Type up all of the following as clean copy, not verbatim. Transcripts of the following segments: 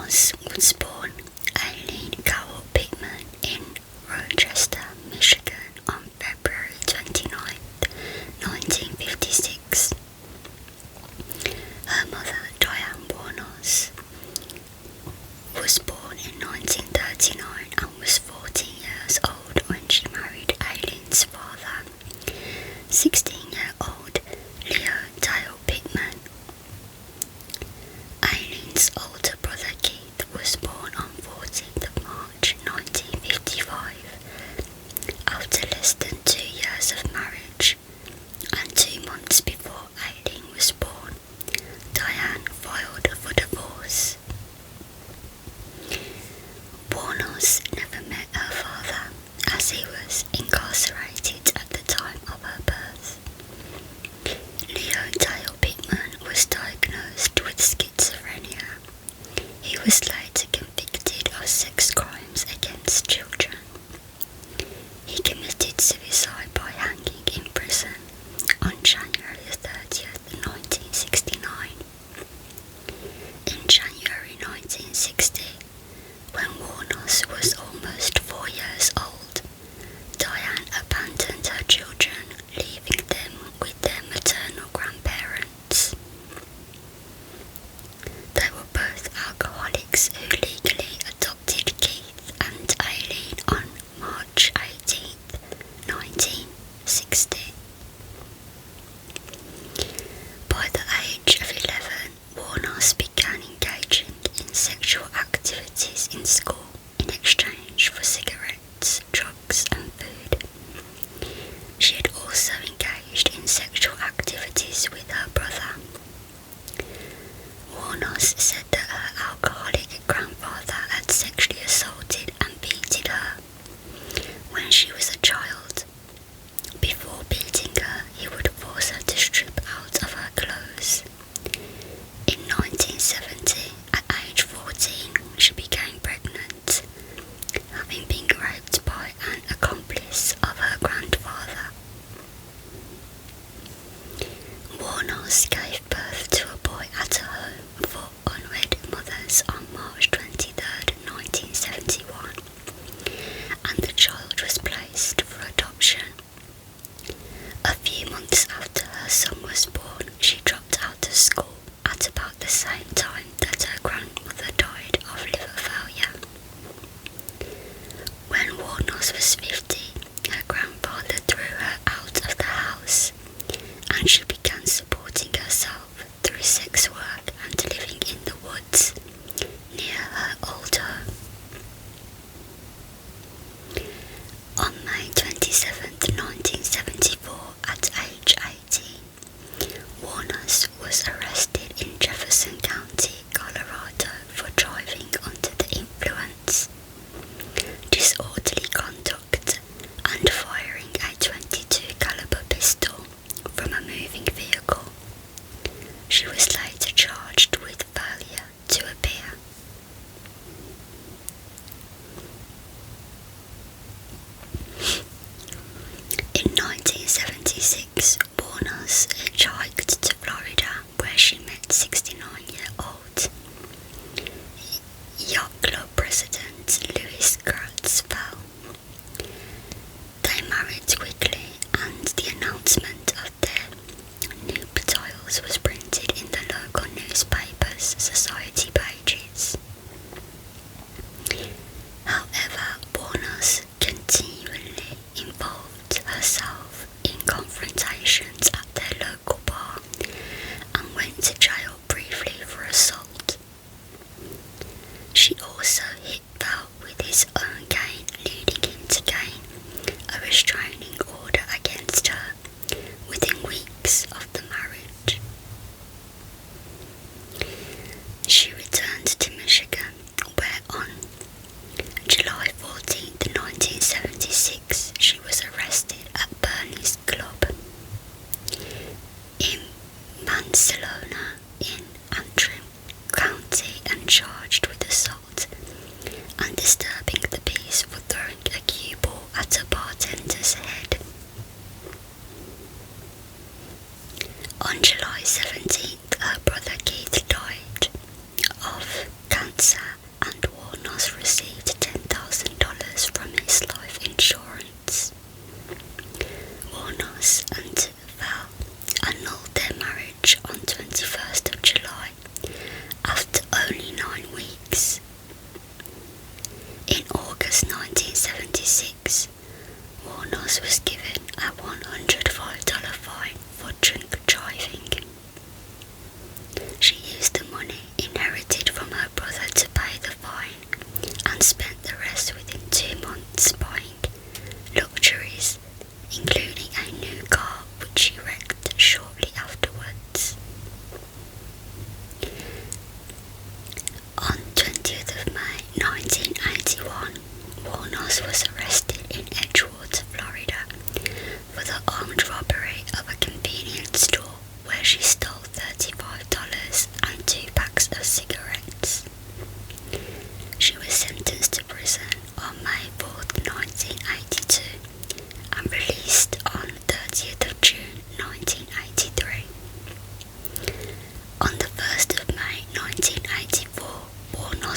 Wuornos was born Aileen Pittman in Rochester, Michigan on February 29, 1956. Her mother, Diane Wuornos, was born in 1939 and was 14 years old when she married Aileen's father, 16-year-old Leo Dale Pittman. Aileen's older brother Keith was born on 14th of March 1955 after less than 2 years of marriage, and 2 months before Aileen was born, Diane filed for divorce. Wuornos never met her father, as he was incarcerated at the time of her birth. Leo Dale Pittman was diagnosed with schizophrenia. He was later convicted of sex crimes against children. He committed suicide by hanging in prison on January 30th, 1969. In January 1960, when Wuornos was almost 4 years old, Diane abandoned her children, leaving them with their maternal grandparents. They were both alcoholics who legally adopted Keith and Aileen on March 18th, 1960. By the age of 11, Wuornos began engaging in sexual activities in school in exchange for cigarettes, drugs and food. She had also engaged in sexual activities with her brother. Wuornos said that her alcoholic grandfather had sexually assaulted and beaten her when she was a child. Before beating her, he would force her to strip out of her clothes. In 1970, at age 14, she became pregnant, having been raped by an accomplice of her grandfather. Wuornos gave birth to a boy at a home for unwed mothers on March 23rd, 1971, and the child was placed for adoption. A few months after her son was born, she dropped out of school at about the same time that her grandmother died of liver failure. When Wuornos was 50, her grandfather threw her out of the house, and she began supporting herself through sex work and living in the woods near her old home. On May 27, 1974, at age 18, Wuornos was arrested in Jefferson County, Colorado for driving under the influence, disorderly conduct, and firing a .22 caliber pistol from a moving vehicle. She was later charged with failure to appear. In 1976, Wuornos hitchhiked to Florida, where she met 69-year-old yacht club president Louis Kurtzfeld. They married quickly, and the announcement of their nuptials was printed in the local newspaper's society pages. However, Wuornos continually involved herself in confrontations at their local bar and went to jail briefly for assault. She also hit Val with his own cane, leading him to gain a restraining order against her within weeks of the marriage. She returned to Michigan, where on July 14, 1976, she was arrested at Bernie's Club in Mansalona in Antrim County and charged with assault and disturbing the peace for throwing a cue ball at a bartender's head. On July 17th, her brother Keith died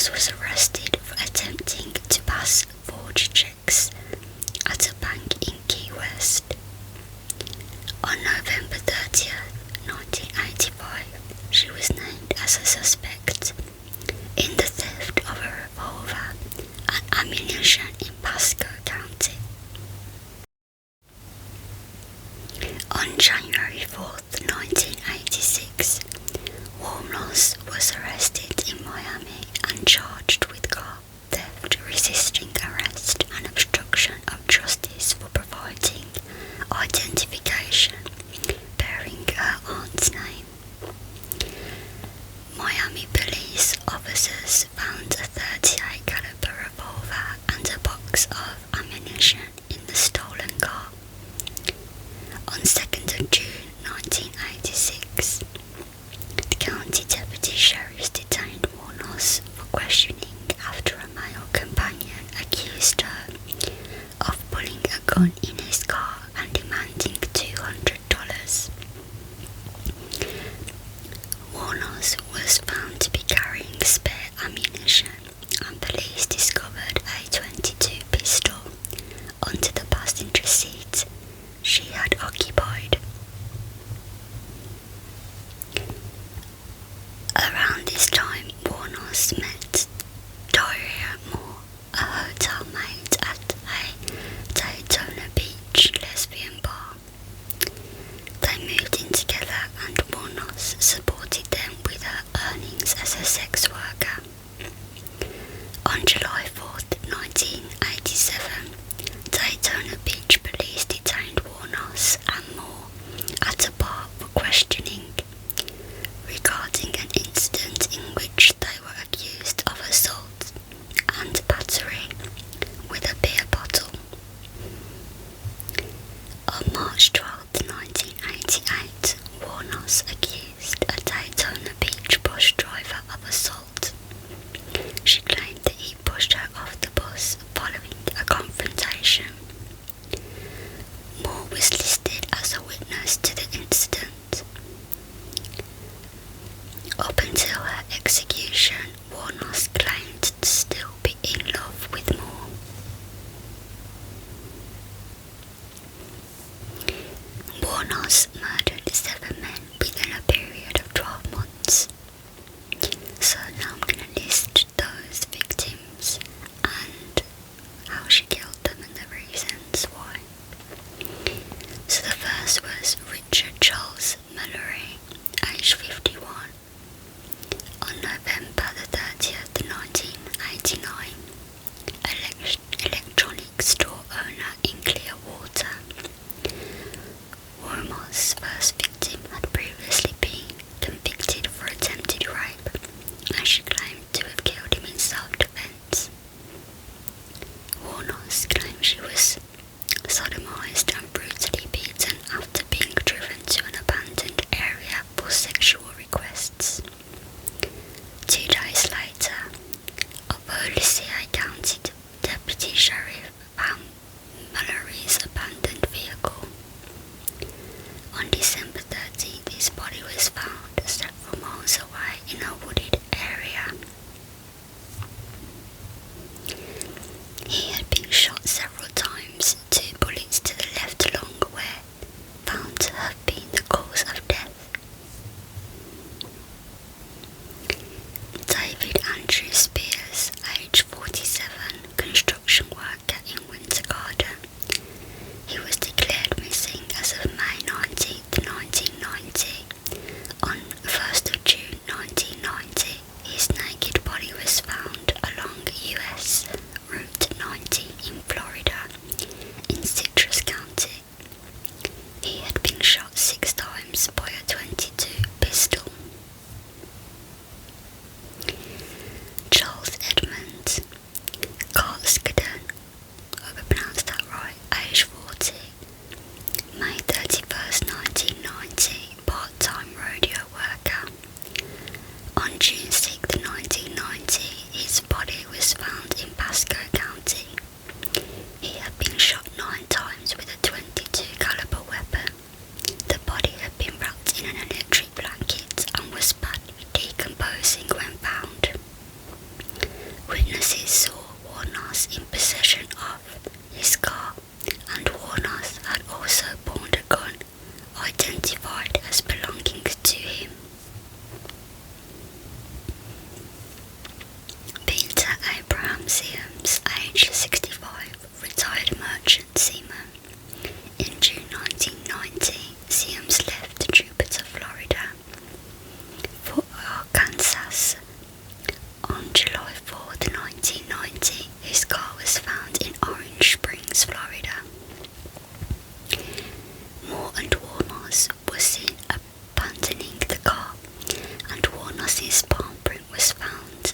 Wuornos was arrested for attempting to pass forged checks at a bank in Key West. On November 30th, 1985, she was named as a suspect in the theft of a revolver and ammunition in Pasco County. On January 4th, 1986, Wuornos was arrested in Miami and charged with car theft, resisting arrest, and obstruction of justice for providing identification bearing her aunt's name. Miami police officers found a .38 caliber revolver and a box of ammunition in the stolen car. On 2nd of June 1986, the county deputy sheriff detained Wuornos for questioning after a male companion accused her of pulling a gun in his car and demanding $200. Wuornos was found to be carrying spare ammunition, and police discovered a .22 pistol under the passenger seat she had occupied. Around this time, Wuornos met Diarrhea Moore, a hotel mate at a Daytona Beach lesbian bar. They moved in together, and Wuornos supported them with her earnings as a sex worker. On July 4th, 1987, Daytona Beach police detained Wuornos and Moore at a bar for questioning regarding an incident in which they were accused of assault and battery with a beer bottle. On March 12, 1988, Wuornos accused a Daytona Beach bus driver of assault. She claimed that he pushed her off the bus following a confrontation. Moore was listed as a witness to the incident. Up until her execution, Wuornos claimed to still be in love with Moore. Wuornos murdered 7 men within a period of 12 months. So now I'm going to list those victims and how she killed them and the reasons why. So the first was Richard Charles Mallory, age 51. On November the 30th, 1989, electronics store owner in Clearwater. Wuornos' first victim had previously been convicted for attempted rape, and she claimed to have killed him in self-defense. Wuornos claimed she was sodomized and brutally beaten after being driven to an abandoned area for sexual requests. 2 days later, although Lucia County Deputy Sheriff found Mallory's abandoned vehicle, on December 30th, his body was found several miles away in a wooded area. Sims, aged 65, retired merchant seaman. In June 1990, Sims left Jupiter, Florida, for Arkansas. On July 4th, 1990, his car was found in Orange Springs, Florida. Moore and Wuornos were seen abandoning the car, and Wuornos' palm print was found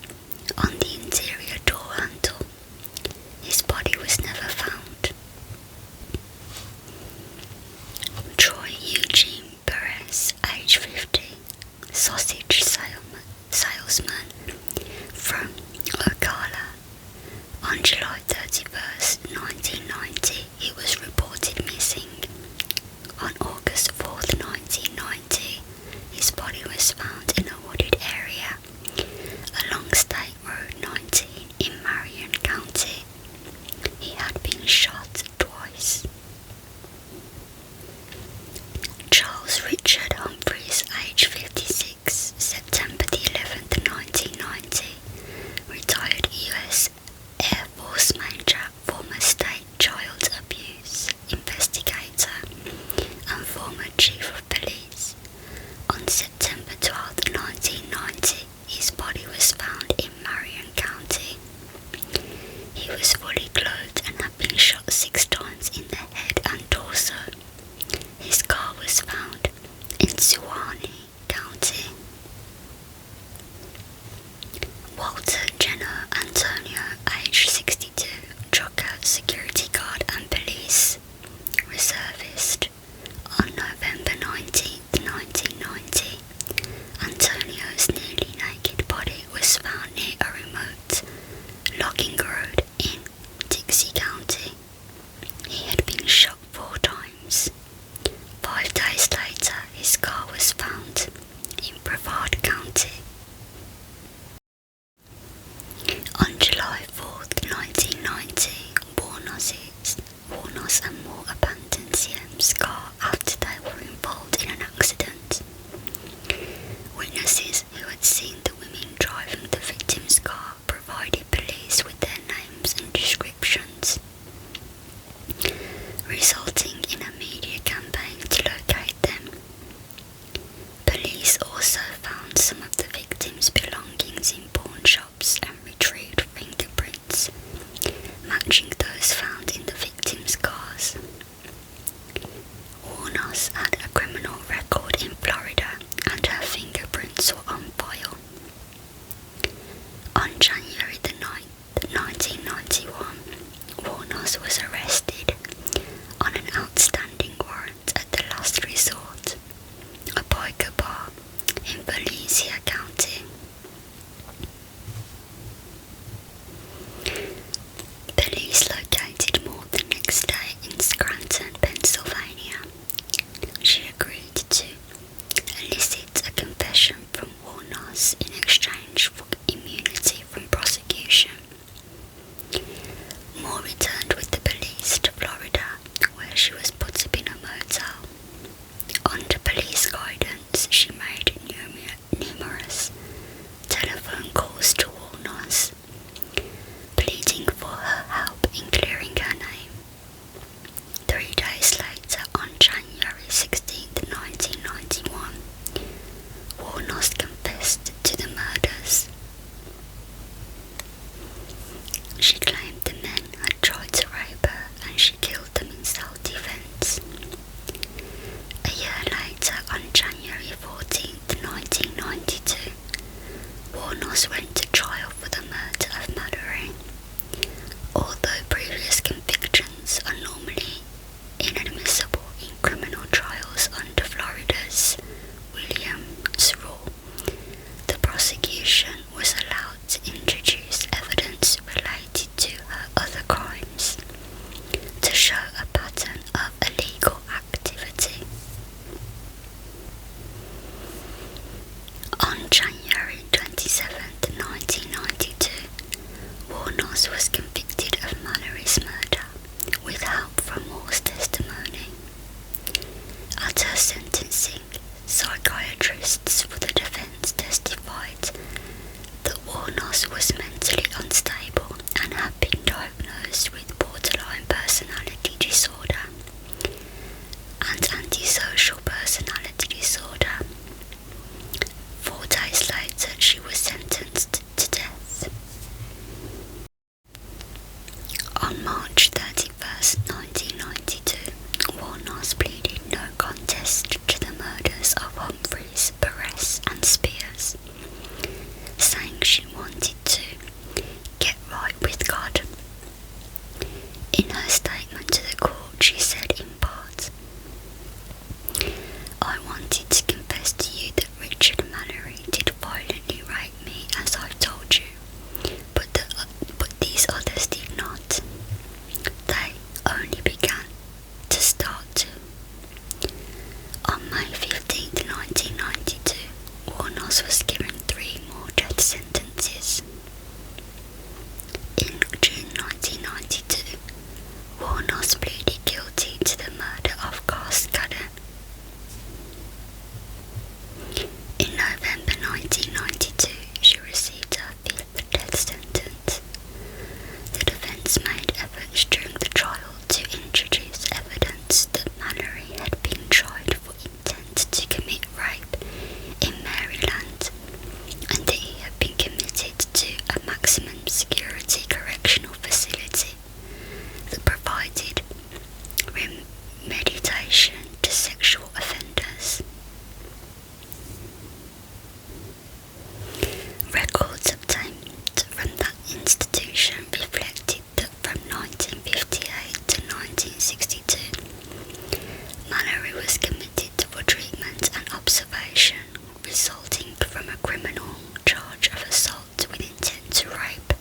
on the interior door handle. His body was never found. Troy Eugene Perez, age 50, sausage salesman from Ocala. On July 31st, 1990, he was reported missing. On August 4th, 1990, his body was found in a wooded area along State Road 19 in Marion County. He had been shot twice. Charles Richard Humphreys, age 56, September the 11th, 1990, retired U.S. Air Force Major, former state child abuse investigator, and former chief of police. On September 12th, 1990, his body was found in Marion County. He was fully clothed and had been shot 6 times in the head and torso. His car was found in Suwannee County. Walter Jenner Antonio, age 62, trucker, security guard and police reservist. On November 19th, 1990, Antonio's nearly naked body was found near a remote logging road in Dixie County. He had been shot 4 times. 5 days later, his car was found in Brevard County. On July 4th, 1990, Wuornos and Moore abandoned Siem's car after they were involved in an accident. Witnesses who had seen the women driving the victim's car provided police with their names and descriptions, resulting in a media campaign to locate them. Police also found some of the victims' belongings in pawn shops and retrieved fingerprints matching those found in the victims' cars. Wuornos had a criminal record in Florida and her fingerprints were on file. On January the 9th, 1991, Wuornos was arrested on an outstanding warrant at the Last Resort, a biker bar in Volusia County. Police located Moore the next day in Scranton, Pennsylvania. She agreed to elicit a confession from Wuornos in exchange for immunity from prosecution. Moore returned with the police to Florida, where she was put up in a motel. Under police guidance, she made numerous telephone calls to Wuornos, pleading for her help in clearing her name. 3 days later, on January 16th, 1991, Wuornos confessed to the murders. She claimed the men had tried to rape her and she killed them in self-defense. A year later, on January 14th, 1992, Wuornos went to trial for the murder of Mallory. Although previous convictions are normally inadmissible in criminal trials under Florida's Williams rule, the prosecution was allowed to introduce evidence related to her other crimes to show a pattern of illegal activity. On January 27th, 1992, Wuornos was convicted of Mallory's murder with help from Moore's testimony. At her sentencing, psychiatrists for the defense testified that Wuornos was mentally unstable and and had been diagnosed with borderline personality disorder and antisocial personality disorder. 4 days later, she was sentenced to death. On March 31st, 1992, Wuornos pleaded no contest to the murders of Humphreys, Perez and Spears, saying she wanted to get right with God. In her statement to the court, she said in part, "I wanted to confess to you that Richard Mallory did violently rape me, as I told you, but these others did not. They only began to start to." On May 15, 1992, Wuornos was given 3 more death sentences. In June 1992, Wuornos pleaded guilty to the murder of Cascaden. In November 1992, she received her 5th death sentence. The defence made efforts during the trial to introduce evidence that Mallory had been tried for intent to commit rape in Maryland and that he had been committed to a maximum security correctional facility that provided remediation to sexual offenders. Records obtained from that institution reflected that from 1958 to 1962, Mallory was committed for treatment and observation, resulting from a criminal charge of assault with intent to rape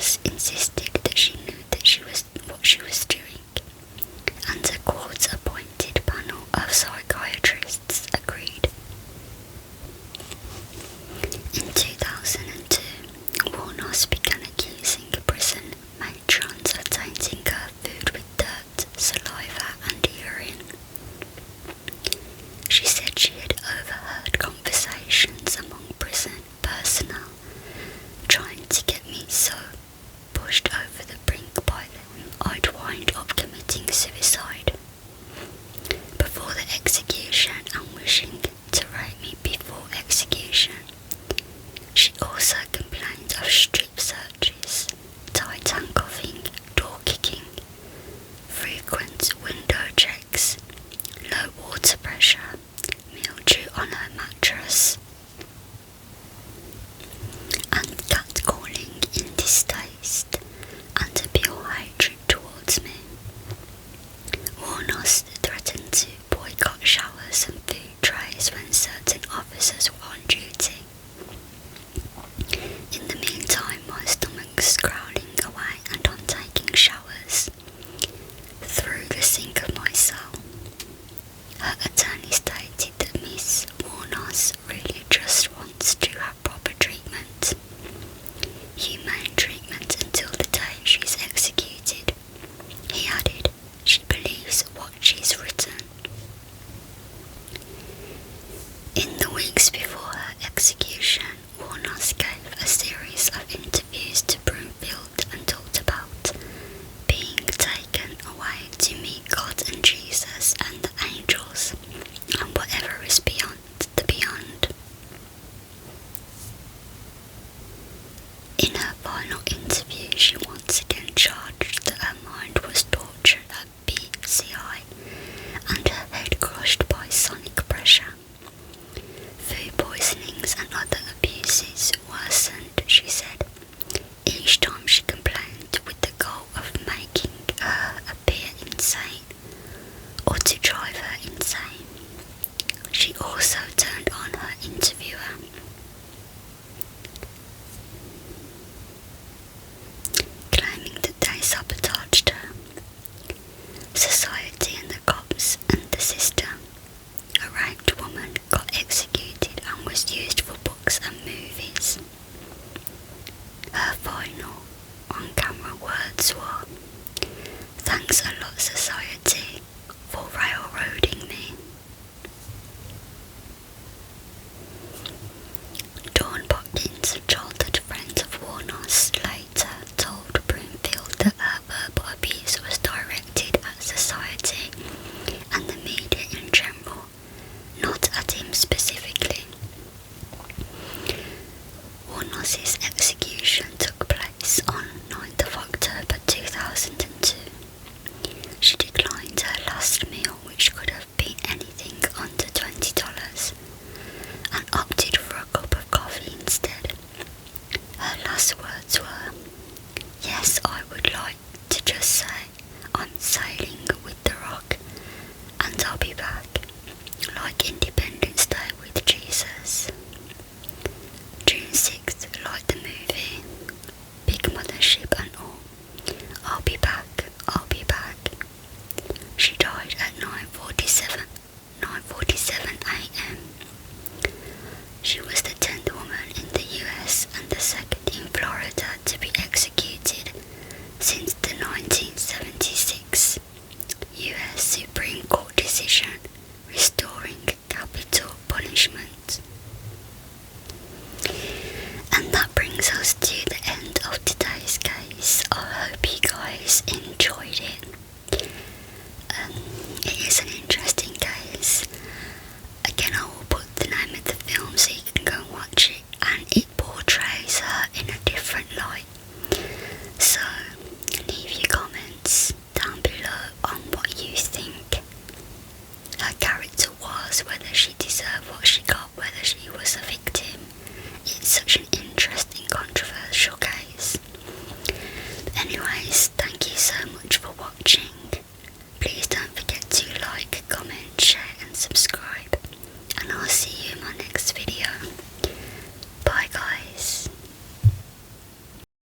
Wuornos insisted that she knew what she was doing, and a court-appointed panel of psychiatrists agreed. In 2002, Wuornos began accusing prison matrons of tainting her food with dirt, saliva and urine. She said she had overheard conversations among prison personnel trying to get me so pushed over the brink by them I'd wind up committing suicide before the execution and wishing to rape me before execution. She also complained of strip searches, tight handcuffing, door kicking, frequent window checks, low water pressure, mildew on her mattress, and catcalling in distaste and a pure hatred towards me. Wuornos threatened to boycott showers and food trays when certain officers were on duty. In the meantime, my stomach's growling away and I'm taking showers through the sink of my cell. Her attorney stated that Miss Wuornos really just wants to have proper treatment, humane treatment until the day she's executed. He added, she believes what she's written. In the weeks before her execution, Wuornos gave a series of interviews to Broomfield and talked about being taken away to meet God and Jesus and the angels and whatever is beyond the beyond. In her final interview, she once again charged that her mind was tortured at BCI and her head crushed by sonic pressure. Food poisonings and other abuses worsened, she said, each time she complained with the goal of making her appear insane or to drive her insane. She also turned on her interviewer. Claiming that they sabotaged her. Society and the cops and the system. A raped woman got executed and was used for books and movies. Her final on-camera words were, "Thanks a lot, society, for railroading me." Dawn Watkins, a childhood friend of Wuornos, later told Broomfield that her verbal abuse was directed at society and the media in general, not at him specifically. Wuornos' execution took place on 9th of October 2002. She declined her last meal, which could have been anything under $20, and opted for a cup of coffee instead. Her last words were, "Yes, I would like to just say